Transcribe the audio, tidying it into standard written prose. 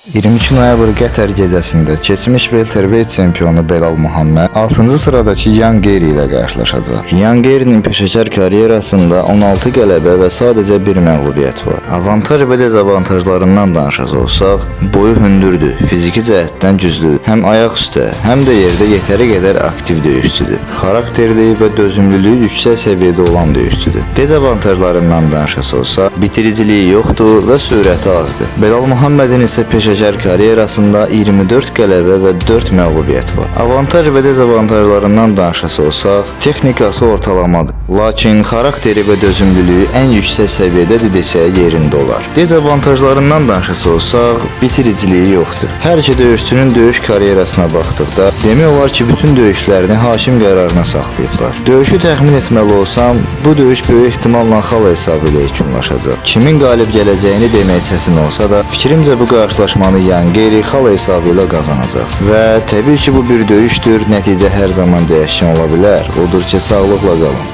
22 noyabr Qətər gecəsində keçmiş welterweight çempionu Belal Muhammed 6-cı sıradakı Yan Geri ilə qarşılaşacaq. Yan Gerinin peşəkar karyerasında 16 qələbə və sadəcə bir məğlubiyyət var. Avantaj və dezavantajlarından danışacaq olsaq, boyu hündürdür, fiziki cəhətdən güclüdür. Həm ayaq üstə, həm də yerdə yetəri qədər aktiv döyüşçüdür. Xarakterli və dözümlülüyü yüksək səviyyədə olan döyüşçüdür. Dezavantajlarından danışacaq olsaq, bitiriciliyi yoxdur və sürəti azdır. Belal Muhammedin isə peşəkar karyerasında 24 qələbə və 4 məğlubiyyət var. Avantaj və dezavantajlarından danışacaq olsaq, texnikası ortalamadır. Lakin xarakteri və dözümlülüyü ən yüksək səviyyədədir desək yerində olar. Dezavantajlarından danışacaq olsaq, bitiriciliyi yoxdur. Hər iki döyüşçünün döyüş karyerasına baxdıqda, demək olar ki, bütün döyüşlərini hakim qərarına saxlayıblar. Döyüşü təxmin etməli olsam, bu döyüş böyük ehtimalla xal hesabı ilə yekunlaşacaq. Kimin qalib gələcəyini demək çətin olsa da, fikrimcə bu qarşılaşmanı Yan Geri xal hesabı ilə qazanacaq. Və təbii ki, bu bir döyüşdür, nəticə hər zaman dəyişkən ola bilər. Odur ki, sağlıqla qalın.